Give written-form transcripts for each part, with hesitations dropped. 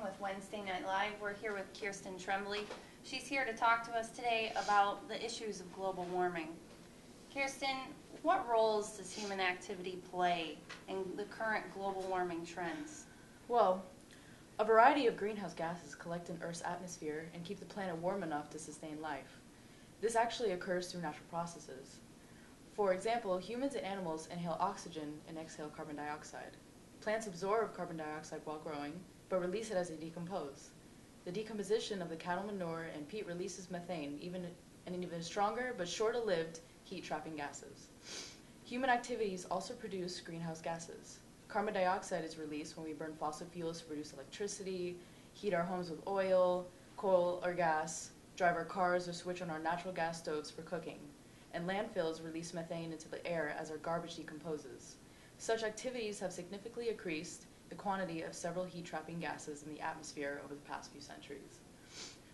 with Wednesday Night Live. We're here with Kirsten Tremblay. She's here to talk to us today about the issues of global warming. Kirsten, what roles does human activity play in the current global warming trends? Well, a variety of greenhouse gases collect in Earth's atmosphere and keep the planet warm enough to sustain life. This actually occurs through natural processes. For example, humans and animals inhale oxygen and exhale carbon dioxide. Plants absorb carbon dioxide while growing, but release it as they decompose. The decomposition of the cattle manure and peat releases methane, and even stronger but shorter-lived heat-trapping gases. Human activities also produce greenhouse gases. Carbon dioxide is released when we burn fossil fuels to produce electricity, heat our homes with oil, coal, or gas, drive our cars, or switch on our natural gas stoves for cooking. And landfills release methane into the air as our garbage decomposes. Such activities have significantly increased the quantity of several heat-trapping gases in the atmosphere over the past few centuries.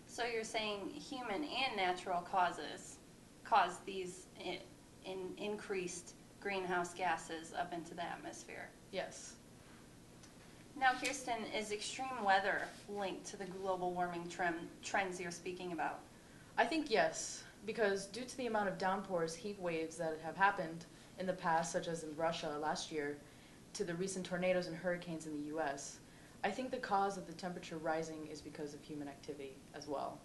So you're saying human and natural causes cause these increased greenhouse gases up into the atmosphere? Yes. Now, Kirsten, is extreme weather linked to the global warming trends you're speaking about? I think yes, because due to the amount of downpours, heat waves that have happened in the past, such as in Russia last year, to the recent tornadoes and hurricanes in the U.S., I think the cause of the temperature rising is because of human activity as well.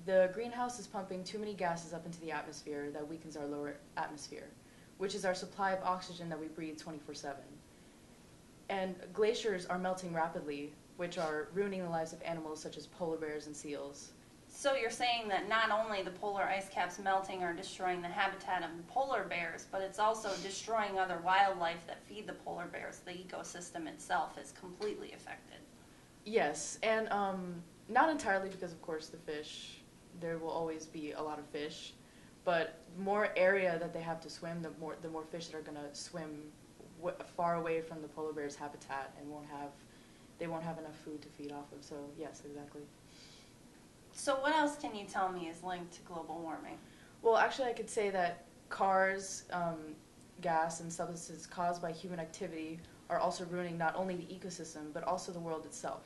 The greenhouse is pumping too many gases up into the atmosphere that weakens our lower atmosphere, which is our supply of oxygen that we breathe 24/7. And glaciers are melting rapidly, which are ruining the lives of animals such as polar bears and seals. So you're saying that not only the polar ice caps melting are destroying the habitat of the polar bears, but it's also destroying other wildlife that feed the polar bears. The ecosystem itself is completely affected. Yes, and not entirely because, of course, the fish, there will always be a lot of fish, but more area that they have to swim, the more fish that are going to swim far away from the polar bear's habitat and they won't have enough food to feed off of. So yes, exactly. So what else can you tell me is linked to global warming? Well, actually, I could say that cars, gas, and substances caused by human activity are also ruining not only the ecosystem, but also the world itself.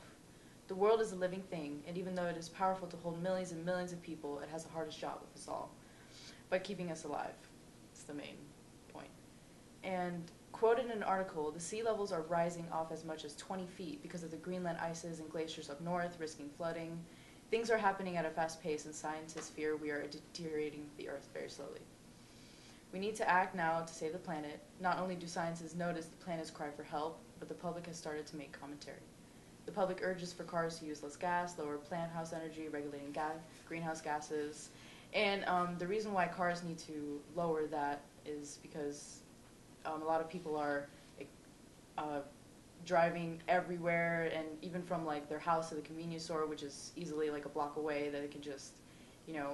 The world is a living thing, and even though it is powerful to hold millions and millions of people, it has the hardest job of us all by keeping us alive. It's the main point. And quoted in an article, the sea levels are rising off as much as 20 feet because of the Greenland ices and glaciers up north, risking flooding. Things are happening at a fast pace, and scientists fear we are deteriorating the Earth very slowly. We need to act now to save the planet. Not only do scientists notice the planet's cry for help, but the public has started to make commentary. The public urges for cars to use less gas, lower plant house energy, regulating greenhouse gases. And the reason why cars need to lower that is because a lot of people are driving everywhere, and even from like their house to the convenience store, which is easily like a block away, that they can just,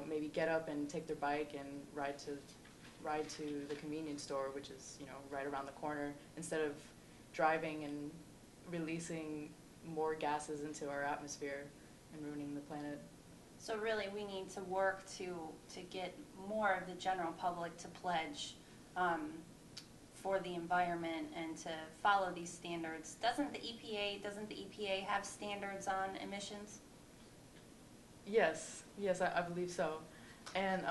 maybe get up and take their bike and ride to the convenience store, which is, right around the corner, instead of driving and releasing more gases into our atmosphere and ruining the planet. So really, we need to work to get more of the general public to pledge for the environment and to follow these standards. Doesn't the EPA have standards on emissions? Yes, I believe so. And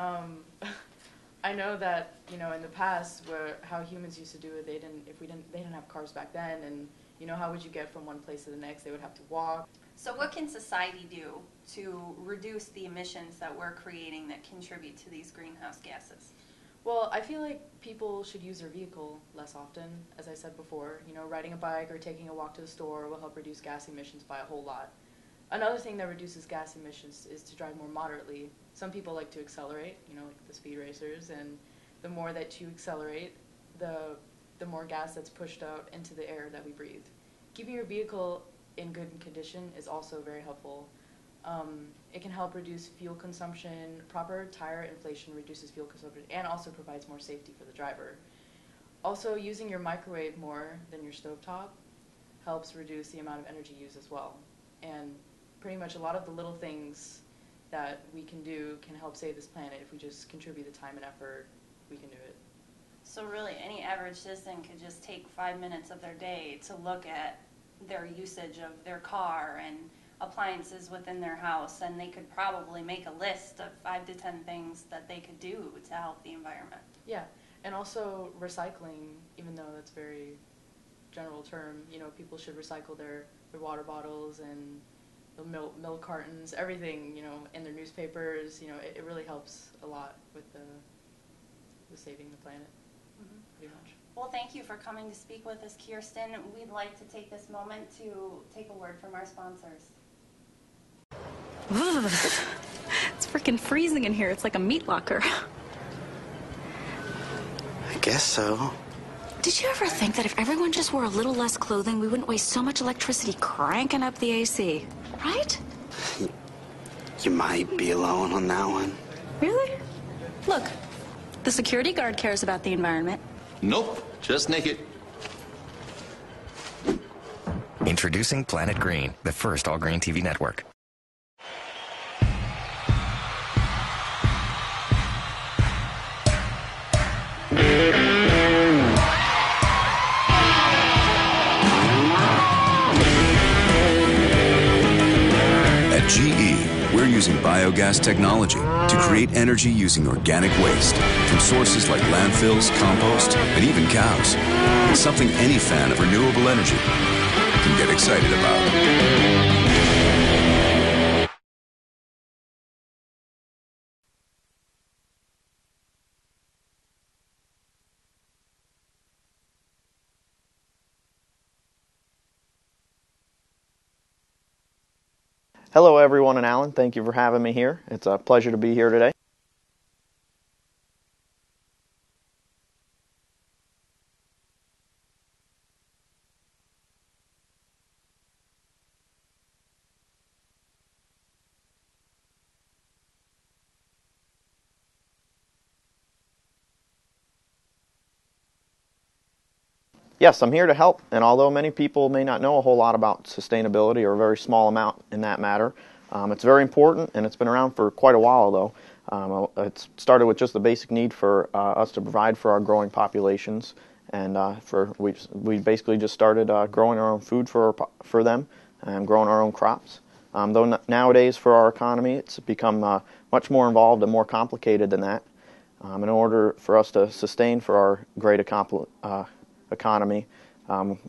I know that, in the past, how humans used to do it, they didn't have cars back then, and how would you get from one place to the next? They would have to walk. So what can society do to reduce the emissions that we're creating that contribute to these greenhouse gases? Well, I feel like people should use their vehicle less often, as I said before. Riding a bike or taking a walk to the store will help reduce gas emissions by a whole lot. Another thing that reduces gas emissions is to drive more moderately. Some people like to accelerate, like the speed racers, and the more that you accelerate, the more gas that's pushed out into the air that we breathe. Keeping your vehicle in good condition is also very helpful. It can help reduce fuel consumption. Proper tire inflation reduces fuel consumption and also provides more safety for the driver. Also, using your microwave more than your stovetop helps reduce the amount of energy used as well. And pretty much a lot of the little things that we can do can help save this planet. If we just contribute the time and effort, we can do it. So really, any average citizen could just take 5 minutes of their day to look at their usage of their car and appliances within their house, and they could probably make a list of 5 to 10 things that they could do to help the environment. Yeah, and also recycling, even though that's a very general term, you know, people should recycle their water bottles and the milk cartons, everything, you know, in their newspapers. You know, it really helps a lot with the saving the planet, pretty much. Well, thank you for coming to speak with us, Kirsten. We'd like to take this moment to take a word from our sponsors. It's freaking freezing in here. It's like a meat locker. I guess so. Did you ever think that if everyone just wore a little less clothing, we wouldn't waste so much electricity cranking up the AC? Right? You might be alone on that one. Really? Look, the security guard cares about the environment. Nope, just naked. Introducing Planet Green, the first all-green TV network. At GE, we're using biogas technology to create energy using organic waste from sources like landfills, compost, and even cows. It's something any fan of renewable energy can get excited about. Hello everyone in Allen, thank you for having me here. It's a pleasure to be here today. Yes, I'm here to help, and although many people may not know a whole lot about sustainability, or a very small amount in that matter, it's very important, and it's been around for quite a while though. It started with just the basic need for us to provide for our growing populations, and we basically just started growing our own food for them and growing our own crops. Though nowadays for our economy it's become much more involved and more complicated than that. In order for us to sustain for our great economy,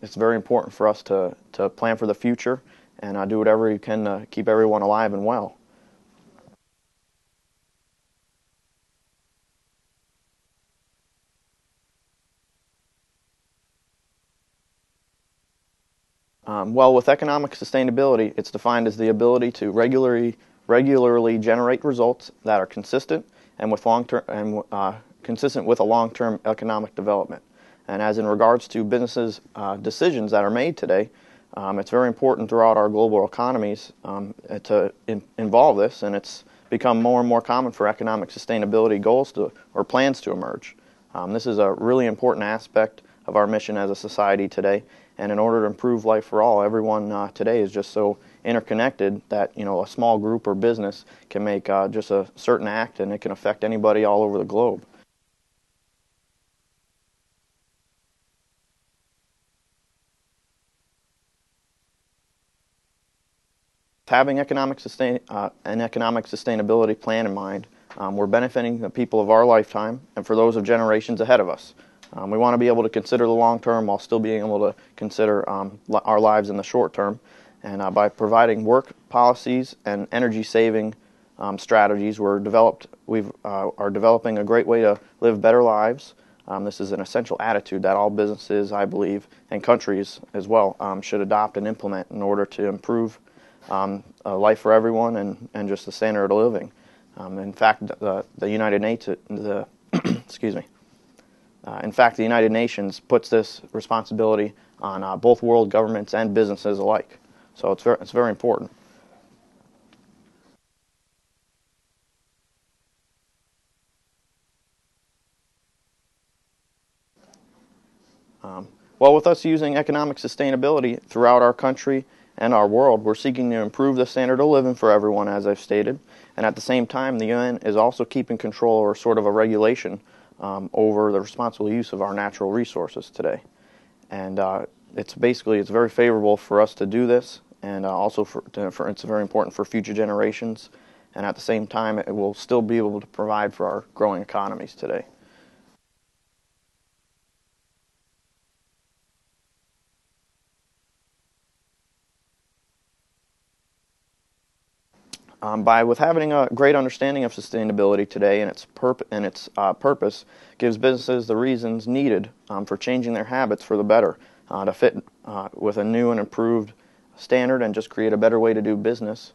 it's very important for us to plan for the future and do whatever you can to keep everyone alive and well. Well, with economic sustainability, it's defined as the ability to regularly generate results that are consistent and with consistent with a long-term economic development. And as in regards to businesses' decisions that are made today, it's very important throughout our global economies to involve this, and it's become more and more common for economic sustainability goals or plans to emerge. This is a really important aspect of our mission as a society today, and in order to improve life for all, everyone today is just so interconnected that a small group or business can make just a certain act, and it can affect anybody all over the globe. Having an economic sustainability plan in mind, we're benefiting the people of our lifetime and for those of generations ahead of us. We want to be able to consider the long term while still being able to consider our lives in the short term. And by providing work policies and energy saving strategies, we are developing a great way to live better lives. This is an essential attitude that all businesses, I believe, and countries as well should adopt and implement in order to improve life for everyone and just the standard of living. In fact, the United Nations, the United Nations puts this responsibility on both world governments and businesses alike. So it's very important. Well, with us using economic sustainability throughout our country and our world, we're seeking to improve the standard of living for everyone, as I've stated, and at the same time, the UN is also keeping control or sort of a regulation over the responsible use of our natural resources today. And it's very favorable for us to do this, and also it's very important for future generations. And at the same time, it will still be able to provide for our growing economies today. With having a great understanding of sustainability today and its purpose gives businesses the reasons needed for changing their habits for the better to fit with a new and improved standard and just create a better way to do business.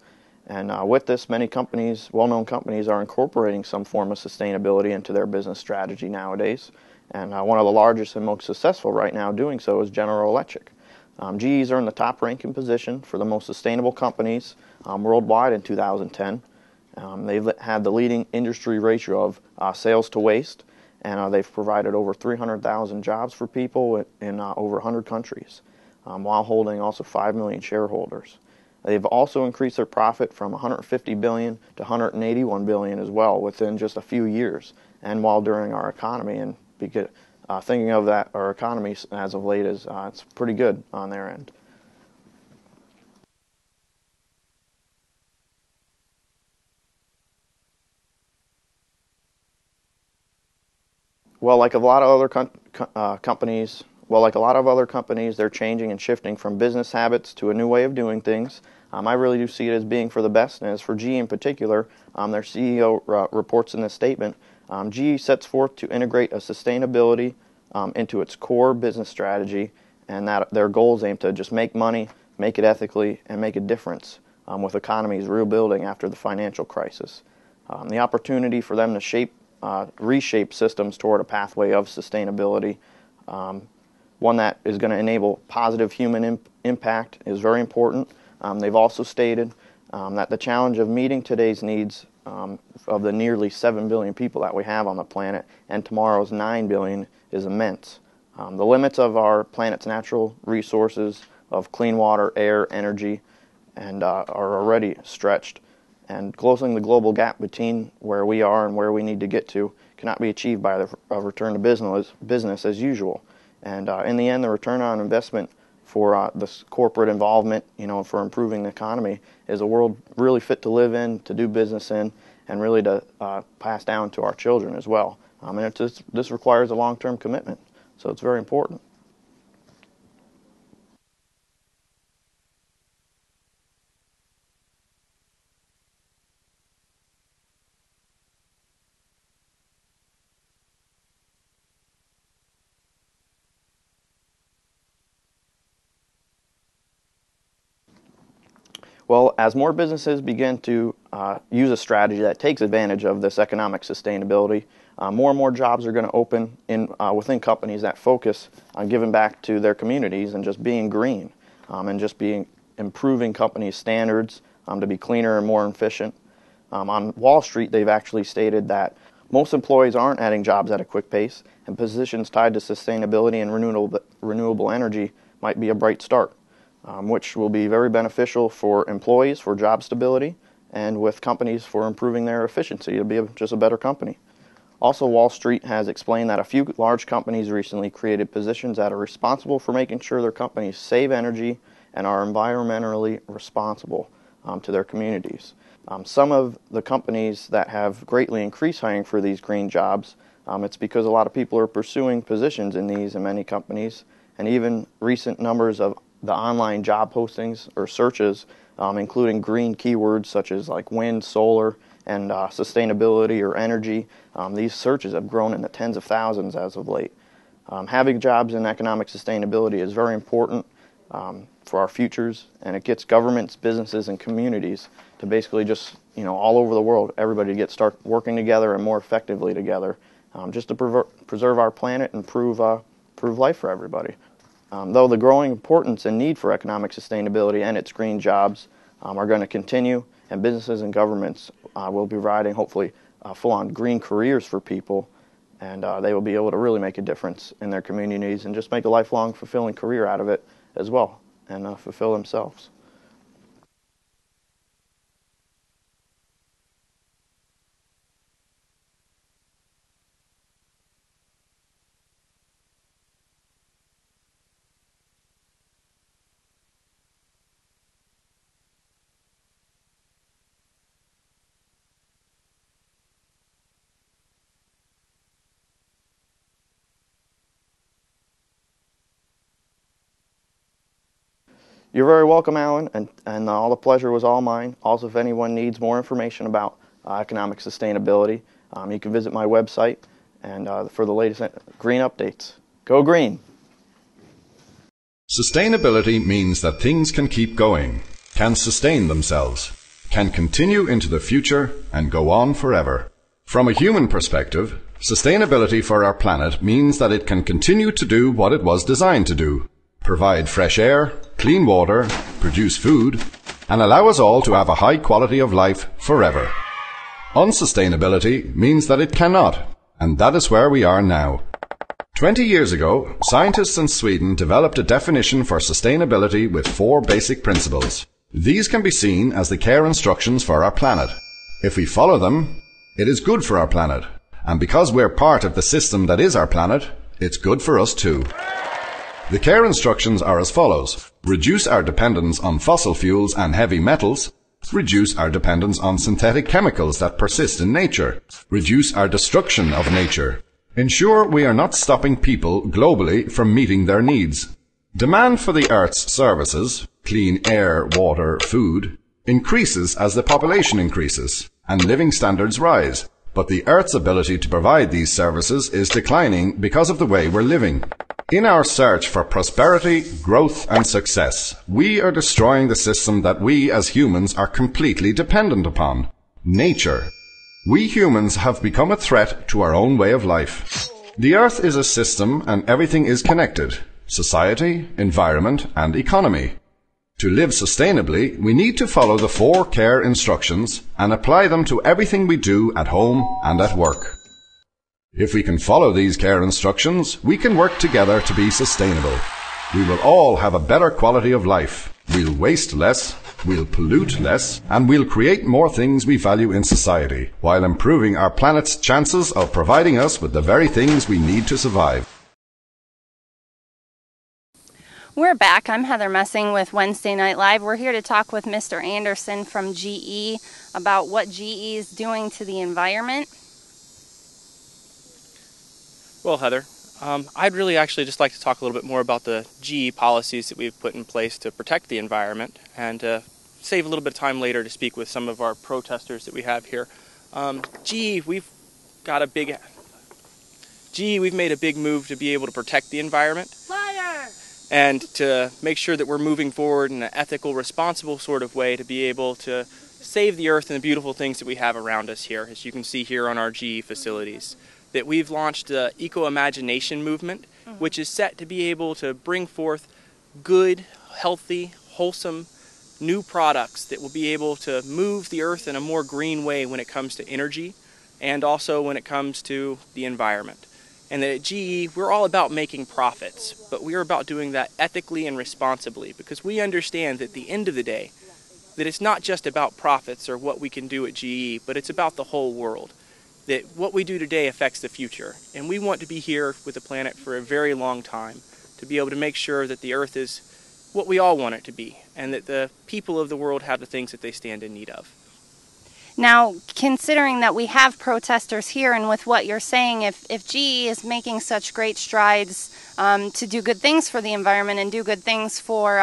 And with this, many companies, well-known companies, are incorporating some form of sustainability into their business strategy nowadays. And one of the largest and most successful right now doing so is General Electric. GE's earned the top-ranking position for the most sustainable companies worldwide in 2010. They've had the leading industry ratio of sales to waste, and they've provided over 300,000 jobs for people in over 100 countries, while holding also 5 million shareholders. They've also increased their profit from 150 billion to 181 billion as well within just a few years, and while during our economy. And thinking of that, our economy as of late is it's pretty good on their end. Well, like a lot of other companies, they're changing and shifting from business habits to a new way of doing things. I really do see it as being for the best, and as for GE in particular, their CEO reports in this statement, GE sets forth to integrate a sustainability into its core business strategy, and that their goals aim to just make money, make it ethically, and make a difference with economies rebuilding after the financial crisis. The opportunity for them to reshape systems toward a pathway of sustainability, one that is going to enable positive human impact, is very important. They've also stated that the challenge of meeting today's needs of the nearly 7 billion people that we have on the planet and tomorrow's 9 billion is immense. The limits of our planet's natural resources of clean water, air, energy, and are already stretched. And closing the global gap between where we are and where we need to get to cannot be achieved by a return to business as usual. And in the end, the return on investment for this corporate involvement, for improving the economy, is a world really fit to live in, to do business in, and really to pass down to our children as well. And this requires a long-term commitment, so it's very important. Well, as more businesses begin to use a strategy that takes advantage of this economic sustainability, more and more jobs are going to open within companies that focus on giving back to their communities and just being green, and just improving companies' standards to be cleaner and more efficient. On Wall Street, they've actually stated that most employees aren't adding jobs at a quick pace, and positions tied to sustainability and renewable energy might be a bright start. Which will be very beneficial for employees, for job stability, and with companies for improving their efficiency to be just a better company. Also, Wall Street has explained that a few large companies recently created positions that are responsible for making sure their companies save energy and are environmentally responsible to their communities. Some of the companies that have greatly increased hiring for these green jobs, it's because a lot of people are pursuing positions in many companies, and even recent numbers of the online job postings or searches, including green keywords such as like wind, solar, and sustainability or energy. These searches have grown in the tens of thousands as of late. Having jobs in economic sustainability is very important for our futures, and it gets governments, businesses, and communities to basically just, all over the world, everybody to start working together and more effectively together, just to preserve our planet and improve life for everybody. Though the growing importance and need for economic sustainability and its green jobs are going to continue, and businesses and governments will be providing, hopefully, full-on green careers for people, and they will be able to really make a difference in their communities and just make a lifelong, fulfilling career out of it as well, and fulfill themselves. You're very welcome, Alan, and all the pleasure was all mine. Also, if anyone needs more information about economic sustainability, you can visit my website and for the latest green updates. Go green! Sustainability means that things can keep going, can sustain themselves, can continue into the future and go on forever. From a human perspective, sustainability for our planet means that it can continue to do what it was designed to do: provide fresh air, clean water, produce food, and allow us all to have a high quality of life forever. Unsustainability means that it cannot, and that is where we are now. 20 years ago, scientists in Sweden developed a definition for sustainability with 4 basic principles. These can be seen as the care instructions for our planet. If we follow them, it is good for our planet. And because we're part of the system that is our planet, it's good for us too. The care instructions are as follows: reduce our dependence on fossil fuels and heavy metals, reduce our dependence on synthetic chemicals that persist in nature, reduce our destruction of nature, ensure we are not stopping people globally from meeting their needs. Demand for the Earth's services, clean air, water, food, increases as the population increases and living standards rise. But the Earth's ability to provide these services is declining because of the way we're living. In our search for prosperity, growth and success, we are destroying the system that we as humans are completely dependent upon: nature. We humans have become a threat to our own way of life. The Earth is a system and everything is connected: society, environment and economy. To live sustainably, we need to follow the 4 care instructions and apply them to everything we do at home and at work. If we can follow these care instructions, we can work together to be sustainable. We will all have a better quality of life. We'll waste less, we'll pollute less, and we'll create more things we value in society, while improving our planet's chances of providing us with the very things we need to survive. We're back. I'm Heather Messing with Wednesday Night Live. We're here to talk with Mr. Anderson from GE about what GE is doing to the environment. Well, Heather, I'd really actually just like to talk a little bit more about the GE policies that we've put in place to protect the environment, and save a little bit of time later to speak with some of our protesters that we have here. GE, we've made a big move to be able to protect the environment. And to make sure that we're moving forward in an ethical, responsible sort of way to be able to save the earth and the beautiful things that we have around us here, as you can see here on our GE facilities. That we've launched the Eco-Imagination movement, which is set to be able to bring forth good, healthy, wholesome, new products that will be able to move the earth in a more green way when it comes to energy and also when it comes to the environment. And that at GE, we're all about making profits, but we're about doing that ethically and responsibly, because we understand that at the end of the day, that it's not just about profits or what we can do at GE, but it's about the whole world. That what we do today affects the future, and we want to be here with the planet for a very long time, to be able to make sure that the earth is what we all want it to be, and that the people of the world have the things that they stand in need of. Now, considering that we have protesters here, and with what you're saying, if GE is making such great strides to do good things for the environment and do good things for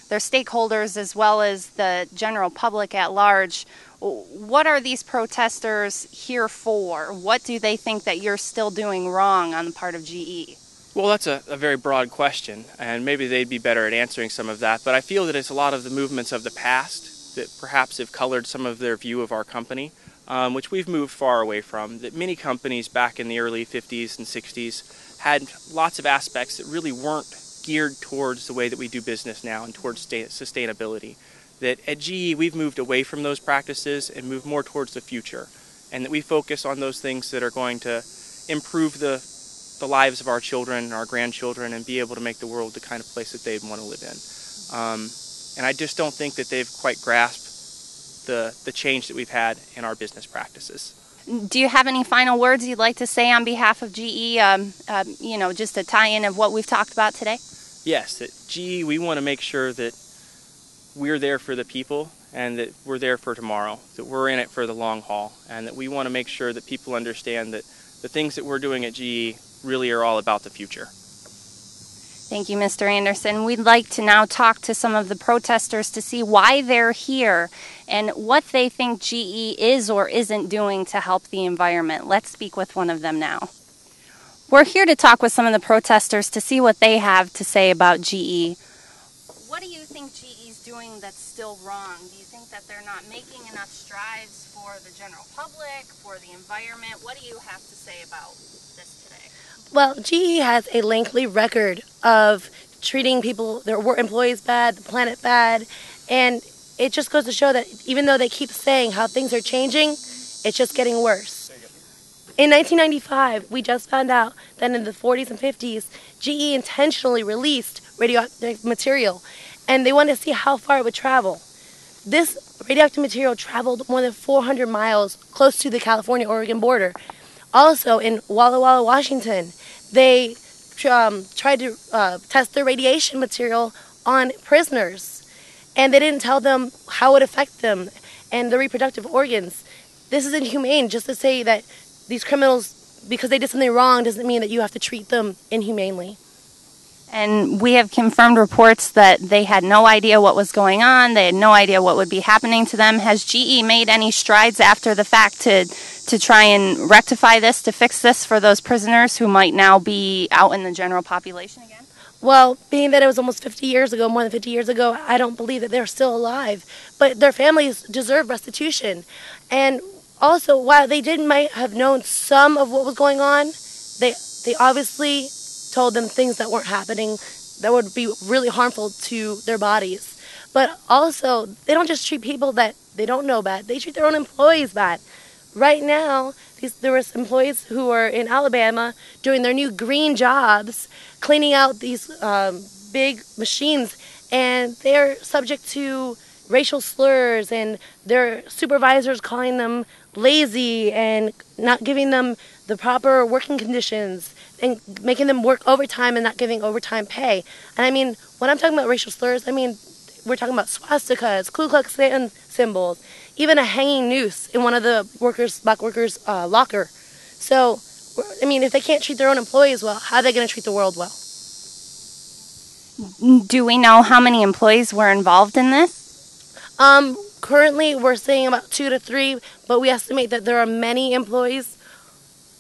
their stakeholders as well as the general public at large, what are these protesters here for? What do they think that you're still doing wrong on the part of GE? Well, that's a very broad question, and maybe they'd be better at answering some of that, but I feel that it's a lot of the movements of the past that perhaps have colored some of their view of our company, which we've moved far away from. That many companies back in the early 50s and 60s had lots of aspects that really weren't geared towards the way that we do business now and towards sustainability. That at GE we've moved away from those practices and moved more towards the future, and that we focus on those things that are going to improve the lives of our children and our grandchildren and be able to make the world the kind of place that they'd want to live in. And I just don't think that they've quite grasped the change that we've had in our business practices. Do you have any final words you'd like to say on behalf of GE, just a tie-in of what we've talked about today? Yes, at GE we want to make sure that we're there for the people and that we're there for tomorrow, that we're in it for the long haul, and that we want to make sure that people understand that the things that we're doing at GE really are all about the future. Thank you, Mr. Anderson. We'd like to now talk to some of the protesters to see why they're here and what they think GE is or isn't doing to help the environment. Let's speak with one of them now. We're here to talk with some of the protesters to see what they have to say about GE. What do you think GE's doing that's still wrong? Do you think that they're not making enough strides for the general public, for the environment? What do you have to say about this today? Well, GE has a lengthy record of treating people, their employees bad, the planet bad, and it just goes to show that even though they keep saying how things are changing, it's just getting worse. In 1995, we just found out that in the 40s and 50s, GE intentionally released radioactive material, and they wanted to see how far it would travel. This radioactive material traveled more than 400 miles close to the California-Oregon border. Also, in Walla Walla, Washington, they tried to test the radiation material on prisoners, and they didn't tell them how it would affect them and their reproductive organs. This is inhumane. Just to say that these criminals, because they did something wrong, doesn't mean that you have to treat them inhumanely. And we have confirmed reports that they had no idea what was going on. They had no idea what would be happening to them. Has GE made any strides after the fact to try and rectify this, to fix this for those prisoners who might now be out in the general population again? Well, being that it was almost 50 years ago, more than 50 years ago, I don't believe that they're still alive. But their families deserve restitution. And also, while they might have known some of what was going on, they obviously told them things that weren't happening that would be really harmful to their bodies. But also, they don't just treat people that they don't know bad, they treat their own employees bad. Right now, there were employees who were in Alabama doing their new green jobs, cleaning out these big machines, and they're subject to racial slurs and their supervisors calling them lazy and not giving them the proper working conditions and making them work overtime and not giving overtime pay. And I mean, when I'm talking about racial slurs, I mean, we're talking about swastikas, Ku Klux Klan symbols, even a hanging noose in one of the black workers' locker. So, I mean, if they can't treat their own employees well, how are they going to treat the world well? Do we know how many employees were involved in this? Currently, we're saying about 2 to 3, but we estimate that there are many employees,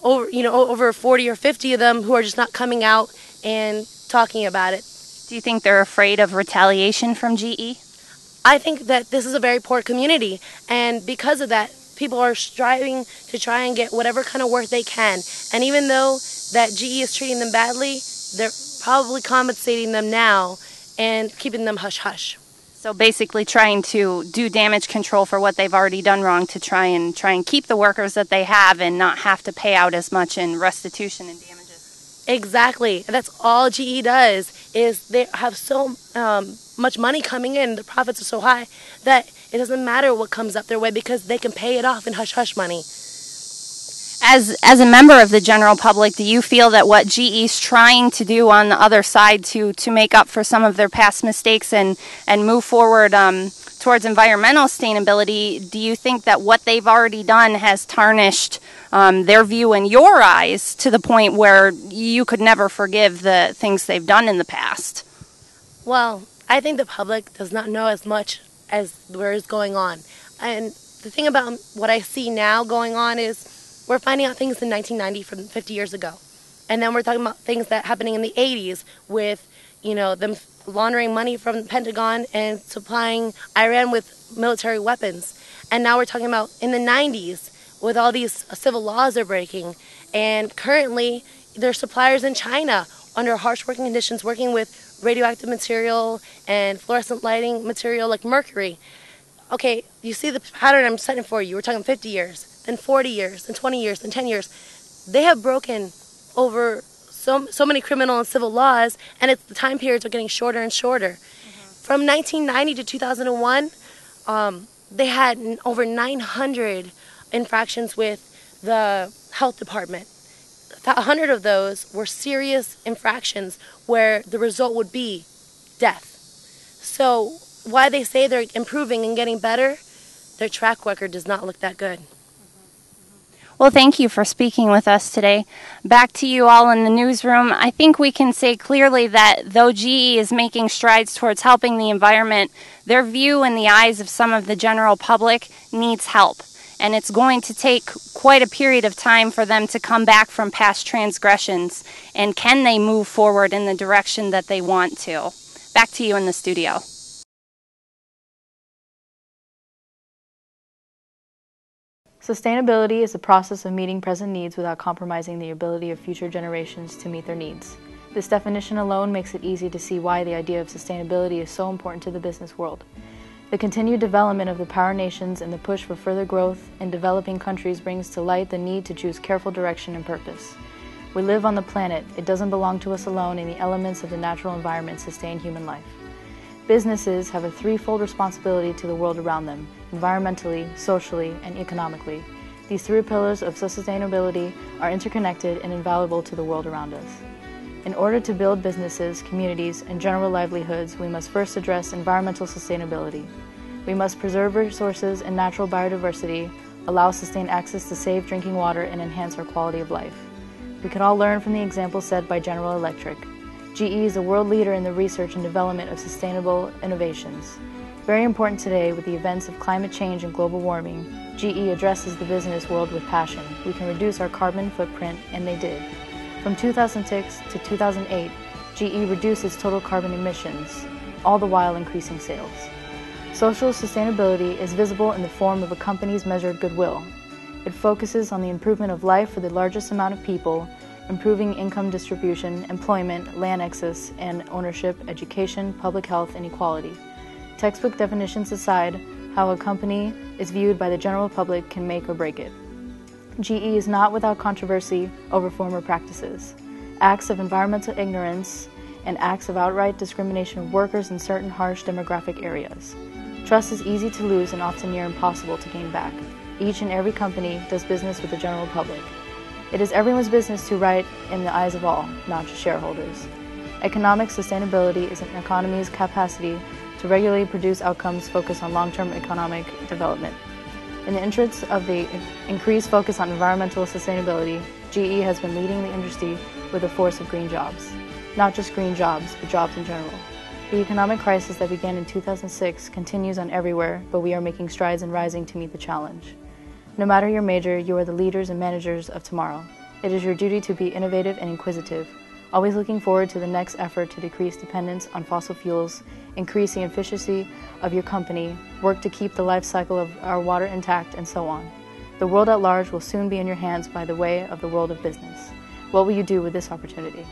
over 40 or 50 of them, who are just not coming out and talking about it. Do you think they're afraid of retaliation from GE? I think that this is a very poor community, and because of that, people are striving to try and get whatever kind of work they can. And even though that GE is treating them badly, they're probably compensating them now and keeping them hush-hush. So basically trying to do damage control for what they've already done wrong to try and keep the workers that they have and not have to pay out as much in restitution and damages. Exactly. That's all GE does, is they have so much money coming in, the profits are so high, that it doesn't matter what comes up their way because they can pay it off in hush-hush money. As a member of the general public, do you feel that what GE's trying to do on the other side to make up for some of their past mistakes and move forward towards environmental sustainability, do you think that what they've already done has tarnished their view in your eyes to the point where you could never forgive the things they've done in the past? Well, I think the public does not know as much as where is going on. And the thing about what I see now going on is we're finding out things in 1990 from 50 years ago. And then we're talking about things that happening in the 80s with, them laundering money from the Pentagon and supplying Iran with military weapons. And now we're talking about in the 90s with all these civil laws they're breaking. And currently, there's suppliers in China under harsh working conditions working with radioactive material and fluorescent lighting material like mercury. Okay, you see the pattern I'm setting for you. We're talking 50 years. Then 40 years, then 20 years, then 10 years. They have broken over so many criminal and civil laws, and the time periods are getting shorter and shorter. Mm-hmm. From 1990 to 2001, they had over 900 infractions with the health department. 100 of those were serious infractions where the result would be death. So why they say they're improving and getting better, their track record does not look that good. Well, thank you for speaking with us today. Back to you all in the newsroom. I think we can say clearly that though GE is making strides towards helping the environment, their view in the eyes of some of the general public needs help. And it's going to take quite a period of time for them to come back from past transgressions. And can they move forward in the direction that they want to? Back to you in the studio. Sustainability is the process of meeting present needs without compromising the ability of future generations to meet their needs. This definition alone makes it easy to see why the idea of sustainability is so important to the business world. The continued development of the power nations and the push for further growth in developing countries brings to light the need to choose careful direction and purpose. We live on the planet. It doesn't belong to us alone, and the elements of the natural environment sustain human life. Businesses have a threefold responsibility to the world around them: environmentally, socially, and economically. These three pillars of sustainability are interconnected and invaluable to the world around us. In order to build businesses, communities, and general livelihoods, we must first address environmental sustainability. We must preserve resources and natural biodiversity, allow sustained access to safe drinking water, and enhance our quality of life. We can all learn from the example set by General Electric. GE is a world leader in the research and development of sustainable innovations. Very important today with the events of climate change and global warming, GE addresses the business world with passion. We can reduce our carbon footprint, and they did. From 2006 to 2008, GE reduced its total carbon emissions, all the while increasing sales. Social sustainability is visible in the form of a company's measured goodwill. It focuses on the improvement of life for the largest amount of people, improving income distribution, employment, land access and ownership, education, public health, and equality. Textbook definitions aside, how a company is viewed by the general public can make or break it. GE is not without controversy over former practices. Acts of environmental ignorance and acts of outright discrimination of workers in certain harsh demographic areas. Trust is easy to lose and often near impossible to gain back. Each and every company does business with the general public. It is everyone's business to right in the eyes of all, not just shareholders. Economic sustainability is an economy's capacity to regularly produce outcomes focused on long-term economic development. In the interest of the increased focus on environmental sustainability, GE has been leading the industry with a force of green jobs. Not just green jobs, but jobs in general. The economic crisis that began in 2006 continues on everywhere, but we are making strides in rising to meet the challenge. No matter your major, you are the leaders and managers of tomorrow. It is your duty to be innovative and inquisitive, always looking forward to the next effort to decrease dependence on fossil fuels, increase the efficiency of your company, work to keep the life cycle of our water intact, and so on. The world at large will soon be in your hands by the way of the world of business. What will you do with this opportunity?